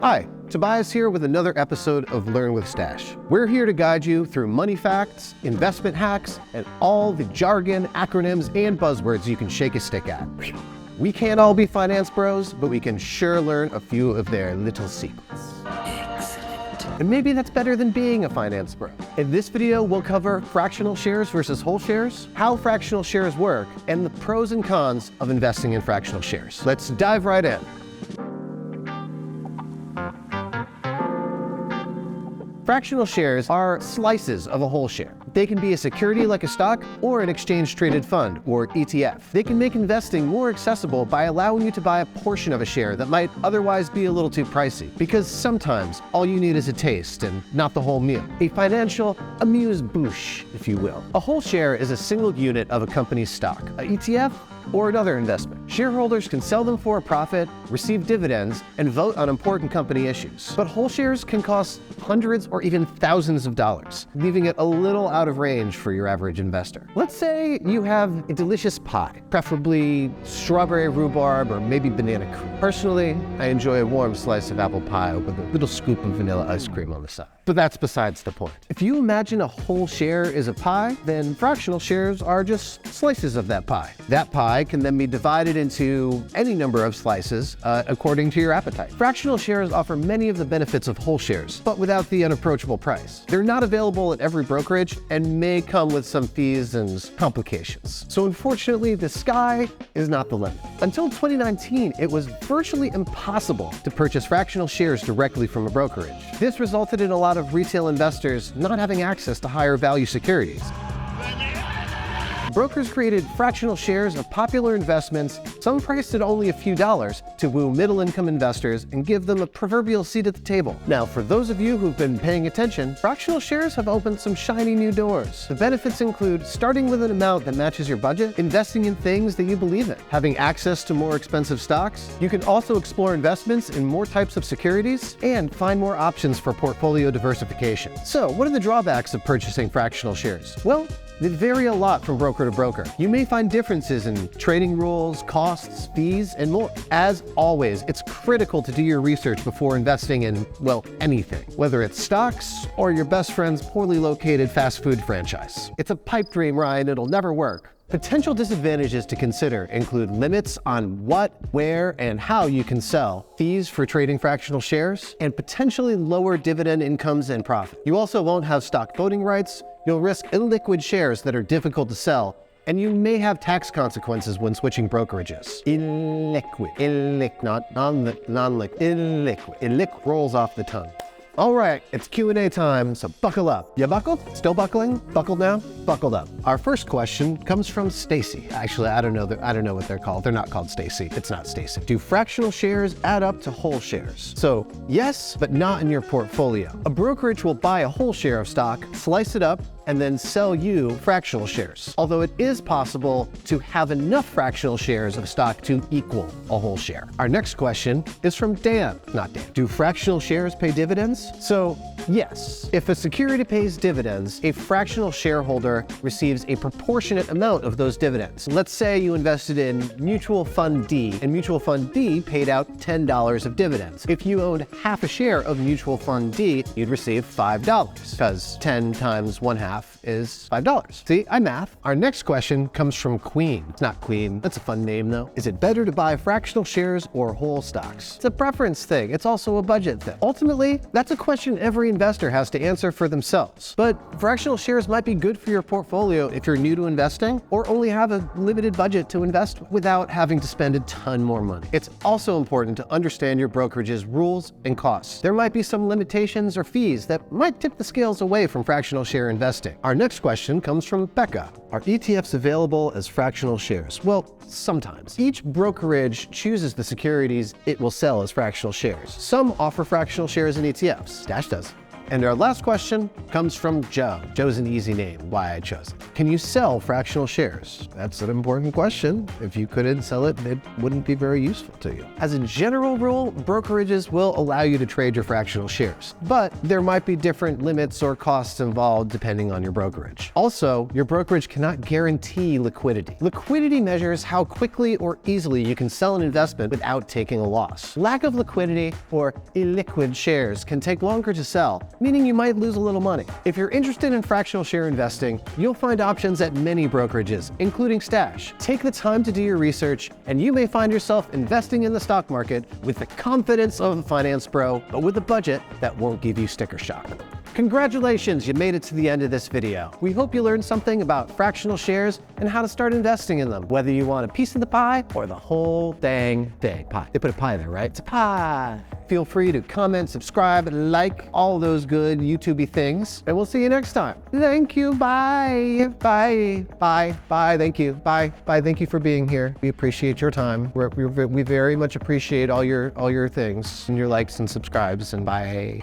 Hi, Tobias here with another episode of Learn with Stash. We're here to guide you through money facts, investment hacks, and all the jargon, acronyms, and buzzwords you can shake a stick at. We can't all be finance bros, but we can sure learn a few of their little secrets. Excellent. And maybe that's better than being a finance bro. In this video, we'll cover fractional shares versus whole shares, how fractional shares work, and the pros and cons of investing in fractional shares. Let's dive right in. Fractional shares are slices of a whole share. They can be a security like a stock or an exchange-traded fund, or ETF. They can make investing more accessible by allowing you to buy a portion of a share that might otherwise be a little too pricey, because sometimes all you need is a taste and not the whole meal. A financial amuse-bouche, if you will. A whole share is a single unit of a company's stock. An ETF or another investment. Shareholders can sell them for a profit, receive dividends, and vote on important company issues. But whole shares can cost hundreds or even thousands of dollars, leaving it a little out of range for your average investor. Let's say you have a delicious pie, preferably strawberry rhubarb or maybe banana cream. Personally, I enjoy a warm slice of apple pie with a little scoop of vanilla ice cream on the side. But that's besides the point. If you imagine a whole share is a pie, then fractional shares are just slices of that pie. That pie can then be divided into any number of slices according to your appetite. Fractional shares offer many of the benefits of whole shares, but without the unapproachable price. They're not available at every brokerage and may come with some fees and complications. So unfortunately, the sky is not the limit. Until 2019, it was virtually impossible to purchase fractional shares directly from a brokerage. This resulted in a lot of retail investors not having access to higher value securities. Brokers created fractional shares of popular investments, some priced at only a few dollars, to woo middle-income investors and give them a proverbial seat at the table. Now, for those of you who've been paying attention, fractional shares have opened some shiny new doors. The benefits include starting with an amount that matches your budget, investing in things that you believe in, having access to more expensive stocks. You can also explore investments in more types of securities and find more options for portfolio diversification. So, what are the drawbacks of purchasing fractional shares? Well, they vary a lot from broker to broker. You may find differences in trading rules, costs, fees, and more. As always, it's critical to do your research before investing in, well, anything, whether it's stocks or your best friend's poorly located fast food franchise. It's a pipe dream, Ryan, it'll never work. Potential disadvantages to consider include limits on what, where, and how you can sell, fees for trading fractional shares, and potentially lower dividend incomes and profit. You also won't have stock voting rights, you'll risk illiquid shares that are difficult to sell, and you may have tax consequences when switching brokerages. Illiquid, not non-liquid, illiquid rolls off the tongue. All right, it's Q&A time, so buckle up. You buckled? Still buckling? Buckled now? Buckled up. Our first question comes from Stacy. Actually, I don't know what they're called. They're not called Stacy. It's not Stacy. Do fractional shares add up to whole shares? So, yes, but not in your portfolio. A brokerage will buy a whole share of stock, slice it up, and then sell you fractional shares. Although it is possible to have enough fractional shares of stock to equal a whole share. Our next question is from Dan, not Dan. Do fractional shares pay dividends? So, yes. If a security pays dividends, a fractional shareholder receives a proportionate amount of those dividends. Let's say you invested in Mutual Fund D, and Mutual Fund D paid out $10 of dividends. If you owned half a share of Mutual Fund D, you'd receive $5, because 10 times 1/2 is $5. See, I math. Our next question comes from Queen. It's not Queen, that's a fun name though. Is it better to buy fractional shares or whole stocks? It's a preference thing. It's also a budget thing. Ultimately, that's a question every investor has to answer for themselves. But fractional shares might be good for your portfolio if you're new to investing or only have a limited budget to invest without having to spend a ton more money. It's also important to understand your brokerage's rules and costs. There might be some limitations or fees that might tip the scales away from fractional share investing. Our next question comes from Becca. Are ETFs available as fractional shares? Well, sometimes. Each brokerage chooses the securities it will sell as fractional shares. Some offer fractional shares in ETFs. Stash does. And our last question comes from Joe. Joe's an easy name, why I chose it. Can you sell fractional shares? That's an important question. If you couldn't sell it, it wouldn't be very useful to you. As a general rule, brokerages will allow you to trade your fractional shares, but there might be different limits or costs involved depending on your brokerage. Also, your brokerage cannot guarantee liquidity. Liquidity measures how quickly or easily you can sell an investment without taking a loss. Lack of liquidity or illiquid shares can take longer to sell, meaning you might lose a little money. If you're interested in fractional share investing, you'll find options at many brokerages, including Stash. Take the time to do your research, and you may find yourself investing in the stock market with the confidence of a finance pro, but with a budget that won't give you sticker shock. Congratulations, you made it to the end of this video. We hope you learned something about fractional shares and how to start investing in them, whether you want a piece of the pie or the whole dang thing. Pie. They put a pie there, right? It's a pie. Feel free to comment, subscribe, like, all those good YouTube-y things, and we'll see you next time. Thank you, bye. Bye, bye, bye, thank you, bye, bye, thank you for being here. We appreciate your time. We very much appreciate all your things, and your likes and subscribes, and bye.